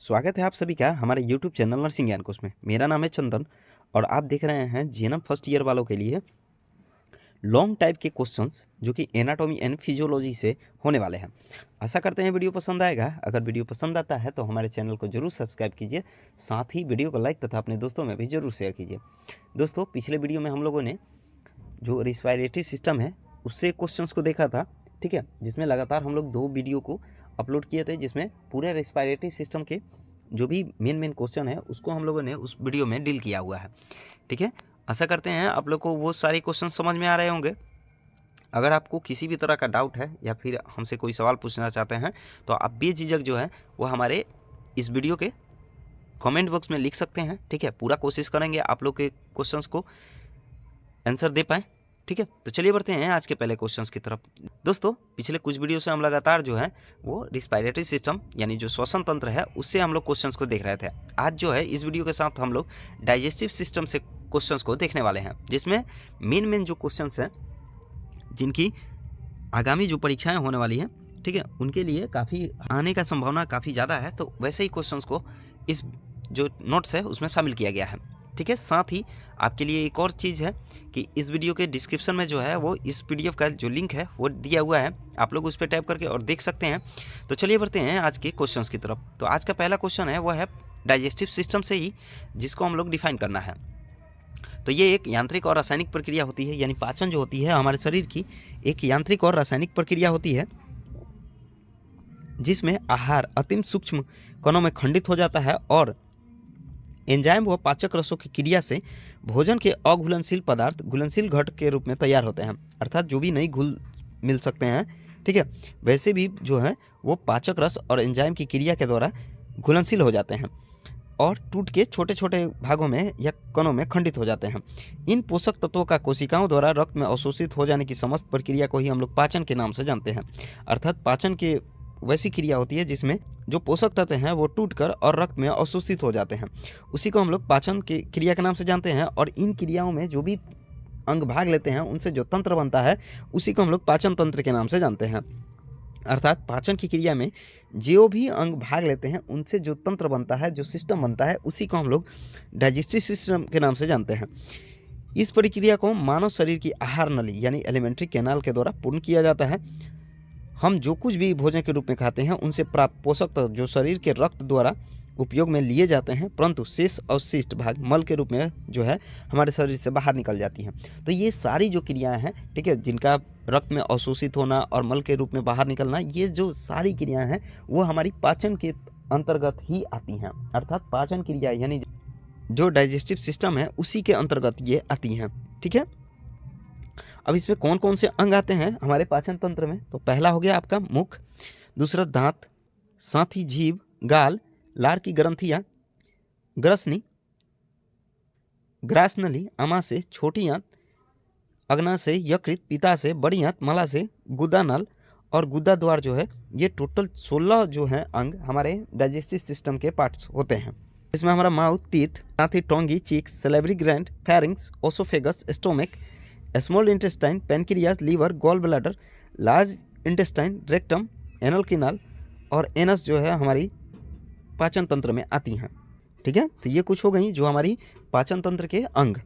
स्वागत है आप सभी का हमारे YouTube चैनल नर्सिंग ज्ञान कोश में। मेरा नाम है चंदन और आप देख रहे हैं जीएनएम फर्स्ट ईयर वालों के लिए लॉन्ग टाइप के क्वेश्चंस जो कि एनाटॉमी एंड फिजियोलॉजी से होने वाले हैं। आशा करते हैं वीडियो पसंद आएगा। अगर वीडियो पसंद आता है तो हमारे चैनल को जरूर सब्सक्राइब कीजिए, साथ ही वीडियो को लाइक तथा अपने दोस्तों में भी जरूर शेयर कीजिए। दोस्तों, पिछले वीडियो में हम लोगों ने जो रिस्पायरेटरी सिस्टम है उससे क्वेश्चंस को देखा था, ठीक है, जिसमें लगातार हम लोग 2 वीडियो को अपलोड किए थे, जिसमें पूरे रिस्पायरेटरी सिस्टम के जो भी मेन क्वेश्चन है उसको हम लोगों ने उस वीडियो में डील किया हुआ है। ठीक है, आशा करते हैं आप लोग को वो सारे क्वेश्चन समझ में आ रहे होंगे। अगर आपको किसी भी तरह का डाउट है या फिर हमसे कोई सवाल पूछना चाहते हैं तो आप बेझिझक जो है वो हमारे इस वीडियो के कमेंट बॉक्स में लिख सकते हैं। ठीक है, पूरा कोशिश करेंगे आप लोग के क्वेश्चंस को आंसर दे पाएँ। ठीक है, तो चलिए बढ़ते हैं आज के पहले क्वेश्चंस की तरफ। दोस्तों, पिछले कुछ वीडियो से हम लगातार जो है वो रिस्पायरेटरी सिस्टम यानी जो श्वसन तंत्र है उससे हम लोग क्वेश्चंस को देख रहे थे। आज जो है इस वीडियो के साथ हम लोग डाइजेस्टिव सिस्टम से क्वेश्चंस को देखने वाले हैं, जिसमें मेन जो क्वेश्चंस हैं जिनकी आगामी जो परीक्षाएं होने वाली हैं, ठीक है, उनके लिए काफ़ी आने का संभावना काफ़ी ज़्यादा है। तो वैसे ही क्वेश्चंस को इस जो नोट्स है उसमें शामिल किया गया है। ठीक है, साथ ही आपके लिए एक और चीज़ है कि इस वीडियो के डिस्क्रिप्शन में जो है वो इस पीडीएफ का जो लिंक है वो दिया हुआ है, आप लोग उस पर टैप करके और देख सकते हैं। तो चलिए बढ़ते हैं आज के क्वेश्चंस की तरफ। तो आज का पहला क्वेश्चन है वो है डाइजेस्टिव सिस्टम से ही, जिसको हम लोग डिफाइन करना है। तो ये एक यांत्रिक और रासायनिक प्रक्रिया होती है, यानी पाचन जो होती है हमारे शरीर की एक यांत्रिक और रासायनिक प्रक्रिया होती है, जिसमें आहार अतिम सूक्ष्म कणों में खंडित हो जाता है और एंजाइम व पाचक रसों की क्रिया से भोजन के अघुलनशील पदार्थ घुलनशील घट के रूप में तैयार होते हैं। अर्थात जो भी नहीं घुल मिल सकते हैं, ठीक है, वैसे भी जो है वो पाचक रस और एंजाइम की क्रिया के द्वारा घुलनशील हो जाते हैं और टूट के छोटे छोटे भागों में या कणों में खंडित हो जाते हैं। इन पोषक तत्वों का कोशिकाओं द्वारा रक्त में अवशोषित हो जाने की समस्त प्रक्रिया को ही हम लोग पाचन के नाम से जानते हैं। अर्थात पाचन के वैसी क्रिया होती है जिसमें जो पोषक तत्व हैं वो टूटकर और रक्त में अवशोषित हो जाते हैं, उसी को हम लोग पाचन की क्रिया के नाम से जानते हैं। और इन क्रियाओं में जो भी अंग भाग लेते हैं उनसे जो तंत्र बनता है उसी को हम लोग पाचन तंत्र के नाम से जानते हैं। अर्थात पाचन की क्रिया में जो भी अंग भाग लेते हैं उनसे जो तंत्र बनता है, जो सिस्टम बनता है, उसी को हम लोग डाइजेस्टिव सिस्टम के नाम से जानते हैं। इस प्रक्रिया को मानव शरीर की आहार नली यानी एलिमेंट्री कैनाल के द्वारा पूर्ण किया जाता है। हम जो कुछ भी भोजन के रूप में खाते हैं उनसे प्राप्त पोषक तत्व जो शरीर के रक्त द्वारा उपयोग में लिए जाते हैं, परंतु शेष अवशिष्ट भाग मल के रूप में जो है हमारे शरीर से बाहर निकल जाती हैं। तो ये सारी जो क्रियाएं हैं, ठीक है, जिनका रक्त में अवशोषित होना और मल के रूप में बाहर निकलना, ये जो सारी क्रियाएं हैं वो हमारी पाचन के अंतर्गत ही आती हैं। अर्थात पाचन क्रिया यानी जो डाइजेस्टिव सिस्टम है उसी के अंतर्गत ये आती हैं। ठीक है, अब इसमें कौन कौन से अंग आते हैं हमारे पाचन तंत्र में? तो पहला हो गया आपका मुख, दूसरा दांत, साथ ही जीभ, गाल, लार की ग्रंथियां, ग्रसनी, ग्रासनली, आमाशय, छोटी आंत, अग्नाशय, यकृत, पित्ताशय, बड़ी आंत, मलाशय, गुदा नल और गुदा द्वार जो है, ये टोटल 16 जो है अंग हमारे डाइजेस्टिव सिस्टम के पार्ट्स होते हैं। इसमें हमारा माउथ, टीथ, साथ ही tongue, cheeks, salivary gland, pharynx, oesophagus, stomach, small intestine, pancreas, liver, gall bladder, large intestine, rectum, anal canal और एनस जो है हमारी पाचन तंत्र में आती हैं। ठीक है, तो ये कुछ हो गई जो हमारी पाचन तंत्र के अंग।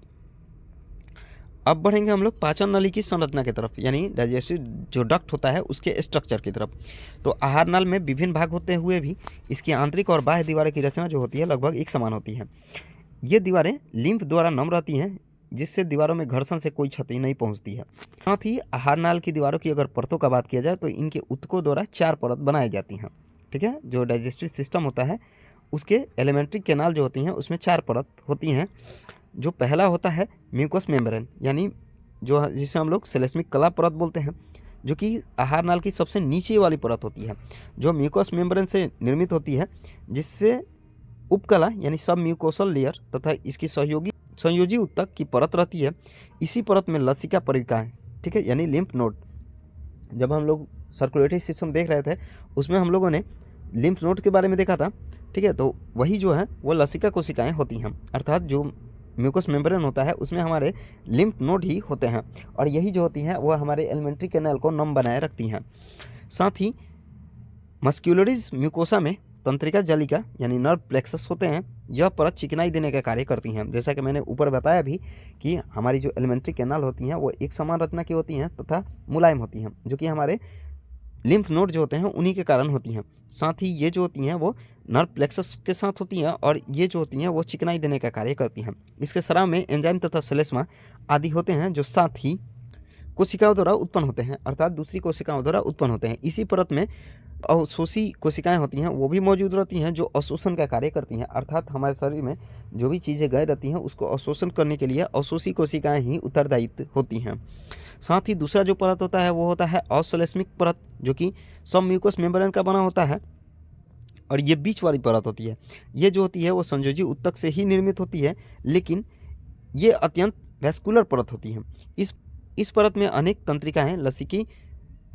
अब बढ़ेंगे हम लोग पाचन नली की संरचना की तरफ, यानी डाइजेस्टिव जो डक्ट होता है उसके स्ट्रक्चर की तरफ। तो आहार नल में विभिन्न भाग होते हुए भी इसकी आंतरिक और बाह्य दीवारों की रचना जो होती है लगभग एक समान होती है। ये दीवारें लिम्फ द्वारा नम रहती हैं, जिससे दीवारों में घर्षण से कोई क्षति नहीं पहुंचती है। साथ ही आहार नाल की दीवारों की अगर परतों का बात किया जाए तो इनके ऊतकों द्वारा 4 परत बनाई जाती हैं। ठीक है, जो डाइजेस्टिव सिस्टम होता है उसके एलिमेंट्री कैनाल जो होती हैं उसमें 4 परत होती हैं। जो पहला होता है म्यूकस मेम्ब्रेन, यानी जो जिसे हम लोग सेलेस्मिक कला परत बोलते हैं, जो कि आहार नाल की सबसे नीचे वाली परत होती है, जो म्यूकस मेम्ब्रेन से निर्मित होती है, जिससे उपकला यानी सब म्यूकोसल लेयर तथा इसकी संयोजी ऊतक की परत रहती है। इसी परत में लसिका परिकाएं, ठीक है, यानी लिम्फ नोड। जब हम लोग सर्कुलेटरी सिस्टम देख रहे थे उसमें हम लोगों ने लिम्फ नोड के बारे में देखा था। ठीक है, तो वही जो है वो लसिका कोशिकाएं होती हैं। अर्थात जो म्यूकस मेम्ब्रेन होता है उसमें हमारे लिम्फ नोड ही होते हैं और यही जो होती हैं वो हमारे एलिमेंट्री कैनाल को नम बनाए रखती हैं। साथ ही मस्क्यूलरिस म्यूकोसा में तंत्रिका जालिका यानी नर्व प्लेक्सस होते हैं, यह परत चिकनाई देने का कार्य करती हैं। जैसा कि मैंने ऊपर बताया भी कि हमारी जो एलिमेंट्री कैनाल होती हैं वो एक समान रचना की होती हैं तथा मुलायम होती हैं, जो कि हमारे लिम्फ नोड जो होते हैं उन्हीं के कारण होती हैं। साथ ही ये जो होती हैं वो नर्व प्लेक्सस के साथ होती हैं और ये जो होती हैं वो चिकनाई देने का कार्य करती हैं। इसके स्राव में एंजाइम तथा श्लेष्मा आदि होते हैं, जो साथ ही कोशिकाओं द्वारा उत्पन्न होते हैं, अर्थात दूसरी कोशिकाओं द्वारा उत्पन्न होते हैं। इसी परत में अवशोषी कोशिकाएं होती हैं, वो भी मौजूद रहती हैं, जो अवशोषण का कार्य करती हैं, अर्थात हमारे शरीर में जो भी चीज़ें गए रहती हैं उसको अवशोषण करने के लिए अवशोषी कोशिकाएं ही उत्तरदायित्व होती हैं। साथ ही दूसरा जो परत होता है वो होता है अश्लेष्मिक परत, जो कि सब म्यूकस मेम्ब्रेन का बना होता है और ये बीच वाली परत होती है। ये जो होती है वो संयोजी ऊतक से ही निर्मित होती है, लेकिन ये अत्यंत वैस्कुलर परत होती है। इस परत में अनेक तंत्रिकाएं, लसिकी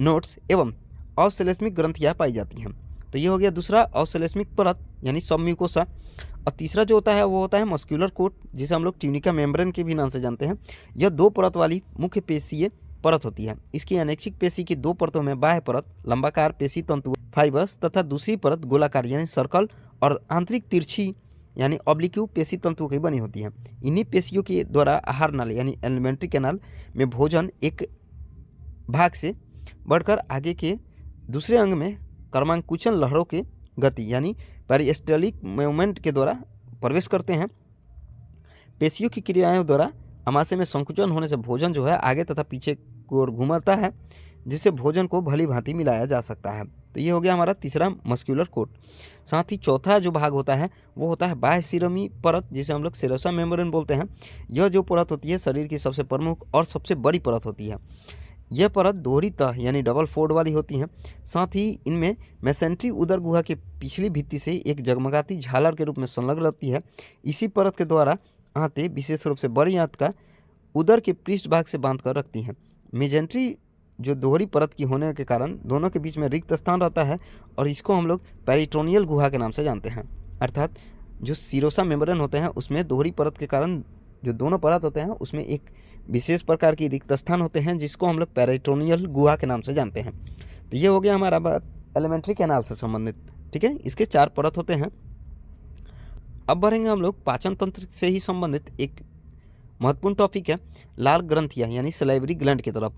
नोड्स एवं अवश्लेष्मिक ग्रंथियां पाई जाती हैं। तो ये हो गया दूसरा अवश्लेष्मिक परत यानी सबम्यूकोसा। और तीसरा जो होता है वो होता है मस्क्यूलर कोट, जिसे हम लोग ट्यूनिका मेम्ब्रेन के भी नाम से जानते हैं। यह 2 परत वाली मुख्य पेशीय परत होती है। इसकी अनैच्छिक पेशी की 2 परतों में बाह्य परत लंबाकार पेशी तंतु फाइबर्स तथा दूसरी परत गोलाकार यानी सर्कल और आंतरिक तिरछी यानी ऑब्लिक्यू पेशी तंतुओं की बनी होती है। इन्हीं पेशियों के द्वारा आहार नाल यानी एलिमेंट्री कैनाल में भोजन एक भाग से बढ़कर आगे के दूसरे अंग में कर्मांकुचन लहरों के गति यानी पेरिस्टलिक मूवमेंट के द्वारा प्रवेश करते हैं। पेशियों की क्रियाओं द्वारा आमाशय में संकुचन होने से भोजन जो है आगे तथा पीछे की ओर घूमता है, जिससे भोजन को भली भांति मिलाया जा सकता है। तो ये हो गया हमारा तीसरा मस्क्यूलर कोट। साथ ही चौथा जो भाग होता है वो होता है बाह्य सीरमी परत, जिसे हम लोग सेरोसा मेम्ब्रेन बोलते हैं। यह जो परत होती है शरीर की सबसे प्रमुख और सबसे बड़ी परत होती है। यह परत दोहरी तह यानी डबल फोल्ड वाली होती है। साथ ही इनमें मेसेंट्री उदर गुहा के पिछली भित्ति से एक जगमगाती झालर के रूप में संलग्न रहती है। इसी परत के द्वारा आंतें विशेष रूप से बड़ी आंत का उदर के पृष्ठ भाग से बांध कर रखती हैं। मेजेंट्री जो दोहरी परत की होने के कारण दोनों के बीच में रिक्त स्थान रहता है और इसको हम लोग पेरिटोनियल गुहा के नाम से जानते हैं। अर्थात जो सीरोसा मेम्ब्रेन होते हैं उसमें दोहरी परत के कारण जो दोनों परत होते हैं उसमें एक विशेष प्रकार की रिक्त स्थान होते हैं, जिसको हम लोग पेरिटोनियल गुहा के नाम से जानते हैं। तो ये हो गया हमारा बात एलिमेंट्री कैनाल से संबंधित। ठीक है, इसके 4 परत होते हैं। अब बढ़ेंगे हम लोग पाचन तंत्र से ही संबंधित एक महत्वपूर्ण टॉपिक है लाल ग्रंथियाँ यानी सलाइवरी ग्लैंड की तरफ।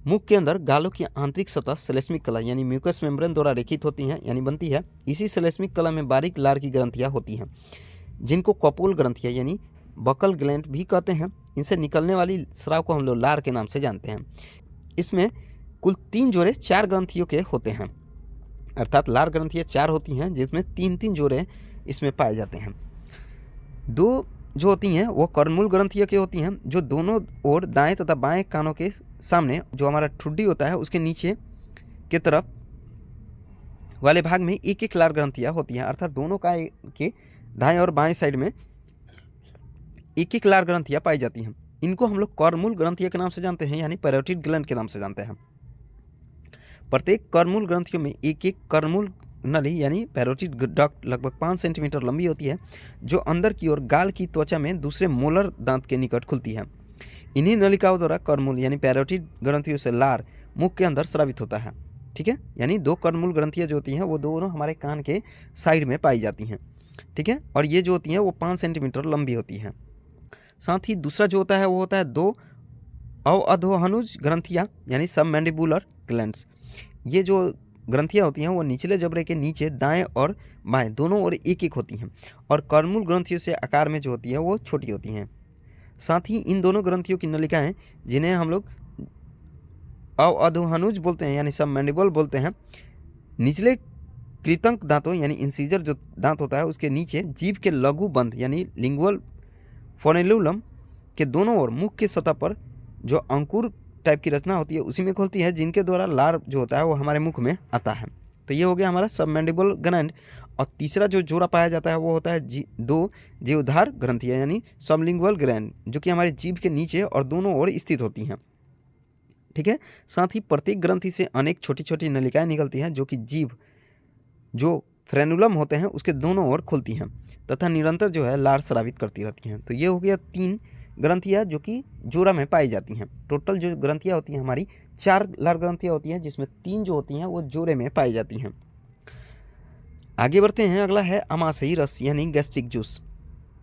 मुख के अंदर गालों की आंतरिक सतह श्लेष्मिक कला यानी म्यूकस मेम्ब्रेन द्वारा रेखित होती हैं यानी बनती है। इसी श्लेष्मिक कला में बारीक लार की ग्रंथियाँ होती हैं, जिनको कपोल ग्रंथियाँ यानी बकल ग्लैंड भी कहते हैं। इनसे निकलने वाली स्राव को हम लोग लार के नाम से जानते हैं। इसमें कुल 3 जोड़े 4 ग्रंथियों के होते हैं, अर्थात लार ग्रंथियाँ 4 होती हैं, जिसमें 3-3 जोड़े इसमें पाए जाते हैं। 2 जो होती हैं वो कर्णमूल ग्रंथियों की होती हैं, जो दोनों ओर दाएं तथा बाएं कानों के सामने जो हमारा ठुड्डी होता है उसके नीचे के तरफ वाले भाग में एक लार ग्रंथियाँ होती हैं, अर्थात दोनों का के दाएं और बाएं साइड में एक लार ग्रंथियाँ पाई जाती हैं। इनको हम लोग कर्णमूल ग्रंथियों के नाम से जानते हैं यानी पैरोटिड ग्लैंड के नाम से जानते हैं। प्रत्येक कर्णमूल ग्रंथियों में एक कर्णमूल नली यानी पैरोटिड डक्ट लगभग 5 सेंटीमीटर लंबी होती है, जो अंदर की ओर गाल की त्वचा में दूसरे मोलर दांत के निकट खुलती है। इन्हीं नलिकाओं द्वारा कर्णमूल यानी पैरोटिड ग्रंथियों से लार मुख के अंदर स्रावित होता है। ठीक है, यानी 2 कर्णमूल ग्रंथियाँ जो होती हैं वो दोनों हमारे कान के साइड में पाई जाती हैं। ठीक है, और ये जो होती हैं वो 5 सेंटीमीटर लंबी होती हैं। साथ ही दूसरा जो होता है वो होता है 2 अवअधोहनुज ग्रंथियाँ यानी सबमैंडिबुलर ग्लैंड्स। ये जो ग्रंथियाँ होती हैं वो निचले जबड़े के नीचे दाएं और बाएं दोनों ओर एक होती हैं और कर्णमूल ग्रंथियों से आकार में जो होती है वो छोटी होती हैं। साथ ही इन दोनों ग्रंथियों की नलिकाएं, जिन्हें हम लोग अवअधोहनुज बोलते हैं यानी सबमैंडिबल बोलते हैं, निचले कृतंक दांतों यानी इंसीजर जो दांत होता है उसके नीचे जीभ के लघु बंध यानी लिंगुअल फोनेलुलम के दोनों ओर मुख की सतह पर जो अंकुर टाइप की रचना होती है उसी में खुलती है, जिनके द्वारा लार जो होता है वो हमारे मुख में आता है। तो ये हो गया हमारा सबमैंडिबल ग्लैंड। और तीसरा जो जोड़ा पाया जाता है वो होता है 2 जीवधार ग्रंथियाँ यानी सबलिंगुअल ग्लैंड, जो कि हमारे जीभ के नीचे और दोनों ओर स्थित होती हैं। ठीक है, साथ ही प्रत्येक ग्रंथि से अनेक छोटी छोटी नलिकाएं निकलती हैं, जो कि जीभ जो फ्रेनुलम होते हैं उसके दोनों ओर खुलती हैं तथा निरंतर जो है लार स्रावित करती रहती हैं। तो ये हो गया 3 ग्रंथियाँ जो कि जोड़ा में पाई जाती हैं। टोटल जो ग्रंथियाँ होती हैं हमारी 4 लार ग्रंथियाँ होती हैं, जिसमें 3 जो होती हैं वो जोड़े में पाई जाती हैं। आगे बढ़ते हैं, अगला है अमाशयी रस यानी गैस्ट्रिक जूस।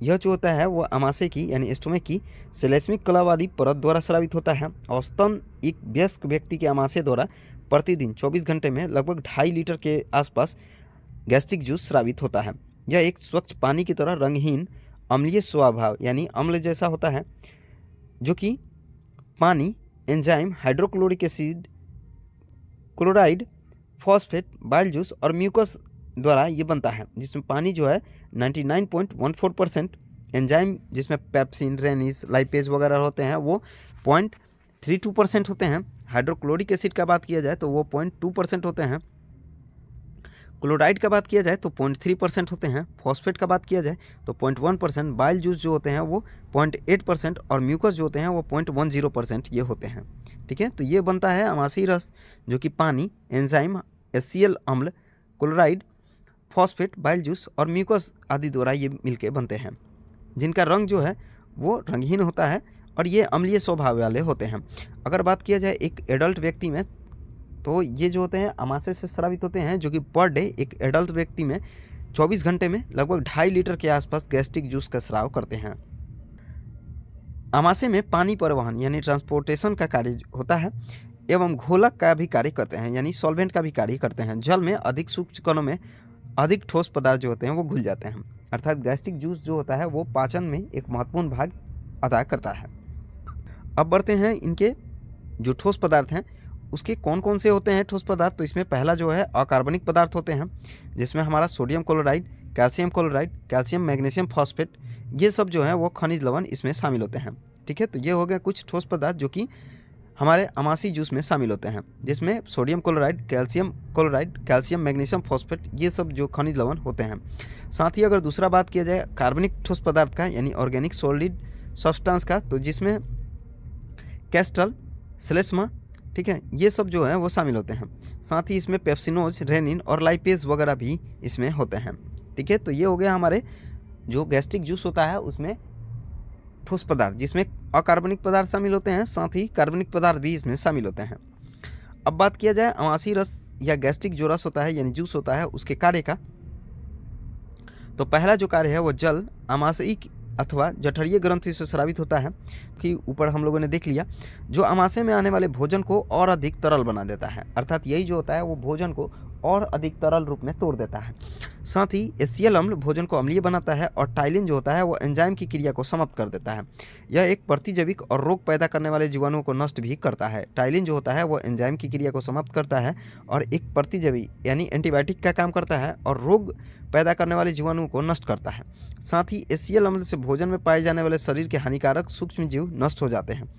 यह जो होता है वो अमाशय की यानी स्टोमक की सेलेस्मिक कला वाली परत द्वारा स्रावित होता है। औसतन एक वयस्क व्यक्ति के अमाशय द्वारा प्रतिदिन 24 घंटे में लगभग 2.5 लीटर के आसपास गैस्ट्रिक जूस स्रावित होता है। यह एक स्वच्छ पानी की तरह रंगहीन अम्लीय स्वभाव यानी अम्ल जैसा होता है, जो कि पानी, enzyme, hydrochloric acid, chloride, phosphate, bile juice और म्यूकस द्वारा ये बनता है, जिसमें पानी जो है 99.14%, एंजाइम जिसमें पेप्सिन, रेनिस, लाइपेज वगैरह होते हैं वो 0.32% होते हैं। हाइड्रोक्लोरिक एसिड का बात किया जाए तो वो 0.2% होते हैं। क्लोराइड का बात किया जाए तो 0.3% होते हैं। फॉस्फेट का बात किया जाए तो 0.1%। बाइल जूस जो होते हैं वो 0.8% और म्यूकस जो होते हैं वो 0.10% ये होते हैं। ठीक है, तो ये बनता है अमाशयी रस, जो कि पानी, एंजाइम, HCl अम्ल, क्लोराइड, फॉस्फेट, बाइल जूस और म्यूकस आदि द्वारा ये मिलके बनते हैं, जिनका रंग जो है वो रंगहीन होता है और ये अम्लीय स्वभाव वाले होते हैं। अगर बात किया जाए एक एडल्ट व्यक्ति में, तो ये जो होते हैं अमाशय से स्रावित होते हैं, जो कि पर डे एक एडल्ट व्यक्ति में 24 घंटे में लगभग 2.5 लीटर के आसपास गैस्ट्रिक जूस का स्राव करते हैं। अमाशय में पानी परिवहन यानी ट्रांसपोर्टेशन का कार्य होता है एवं घोलक का भी कार्य करते हैं यानी सॉल्वेंट का भी कार्य करते हैं। जल में अधिक सूक्ष्म कणों में अधिक ठोस पदार्थ जो होते हैं वो घुल जाते हैं, अर्थात गैस्ट्रिक जूस जो होता है वो पाचन में एक महत्वपूर्ण भाग अदा करता है। अब बढ़ते हैं इनके जो ठोस पदार्थ हैं उसके कौन कौन से होते हैं ठोस पदार्थ। तो इसमें पहला जो है अकार्बनिक पदार्थ होते हैं, जिसमें हमारा sodium chloride, calcium chloride, calcium magnesium phosphate, ये सब जो है वो खनिज लवण इसमें शामिल होते हैं। ठीक है, तो ये हो गया कुछ ठोस पदार्थ जो कि हमारे अमाशयी जूस में शामिल होते हैं, जिसमें sodium chloride, calcium magnesium phosphate, ये सब जो खनिज लवण होते हैं। साथ ही अगर दूसरा बात किया जाए कार्बनिक ठोस पदार्थ का यानी ऑर्गेनिक सॉलिड सब्सटेंस का, तो जिसमें कैस्टल, श्लेष्मा, ठीक है, ये सब जो है वो शामिल होते हैं। साथ ही इसमें पेप्सिनोज, रेनिन और लाइपेज वगैरह भी इसमें होते हैं। ठीक है, तो ये हो गया हमारे जो गैस्ट्रिक जूस होता है उसमें ठोस पदार्थ, जिसमें अकार्बनिक पदार्थ शामिल होते हैं, साथ ही कार्बनिक पदार्थ भी इसमें शामिल होते हैं। अब बात किया जाए अमाशयी रस या गैस्ट्रिक जो रस होता है यानी जूस होता है उसके कार्य का, तो पहला जो कार्य है वो जल, अमाशयी अथवा जठरीय ग्रंथि से स्रावित होता है, कि ऊपर हम लोगों ने देख लिया, जो अमाशय में आने वाले भोजन को और अधिक तरल बना देता है, अर्थात यही जो होता है वो भोजन को और अधिक तरल रूप में तोड़ देता है। साथ ही HCl अम्ल भोजन को अम्लीय बनाता है और टाइलिन जो होता है वो एंजाइम की क्रिया को समाप्त कर देता है। यह एक प्रतिजैविक और रोग पैदा करने वाले जीवाणुओं को नष्ट भी करता है। टाइलिन जो होता है वो एंजाइम की क्रिया को समाप्त करता है और एक प्रतिजैवी यानी एंटीबायोटिक का काम करता है और रोग पैदा करने वाले जीवाणुओं को नष्ट करता है। साथ ही HCl अम्ल से भोजन में पाए जाने वाले शरीर के हानिकारक सूक्ष्म जीव नष्ट हो जाते हैं।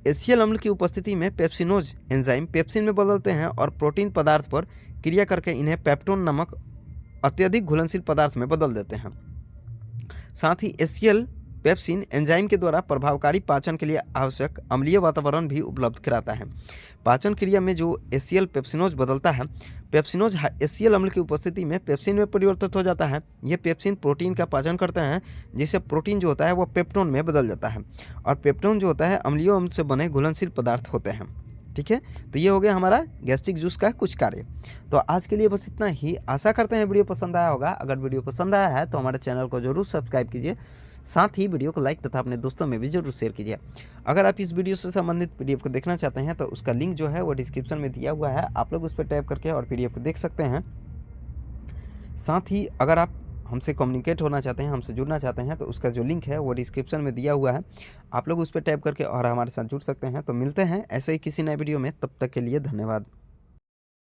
HCl अम्ल की उपस्थिति में पेप्सिनोज एंजाइम पेप्सिन में बदलते हैं और प्रोटीन पदार्थ पर क्रिया करके इन्हें पेप्टोन नामक अत्यधिक घुलनशील पदार्थ में बदल देते हैं। साथ ही HCl पेप्सिन एंजाइम के द्वारा प्रभावकारी पाचन के लिए आवश्यक अम्लीय वातावरण भी उपलब्ध कराता है। पाचन क्रिया में जो HCl पेप्सिनोज बदलता है, पेप्सिनोज HCl अम्ल की उपस्थिति में पेप्सिन में परिवर्तित हो जाता है। यह पेप्सिन प्रोटीन का पाचन करता है, जिससे प्रोटीन जो होता है वो पेप्टोन में बदल जाता है और पेप्टोन जो होता है अम्लीय अम्ल से बने घुलनशील पदार्थ होते हैं। ठीक है, तो ये हो गया हमारा गैस्ट्रिक जूस का कुछ कार्य। तो आज के लिए बस इतना ही। आशा करते हैं वीडियो पसंद आया होगा। अगर वीडियो पसंद आया है तो हमारे चैनल को जरूर सब्सक्राइब कीजिए, साथ ही वीडियो को लाइक तथा अपने दोस्तों में भी जरूर शेयर कीजिए। अगर आप इस वीडियो से संबंधित PDF को देखना चाहते हैं तो उसका लिंक जो है वो डिस्क्रिप्शन में दिया हुआ है, आप लोग उस पर टैप करके और PDF को देख सकते हैं। साथ ही अगर आप हमसे कम्युनिकेट होना चाहते हैं, हमसे जुड़ना चाहते हैं, तो उसका जो लिंक है वो डिस्क्रिप्शन में दिया हुआ है, आप लोग उस पर टैप करके और हमारे साथ जुड़ सकते हैं। तो मिलते हैं ऐसे ही किसी नए वीडियो में, तब तक के लिए धन्यवाद।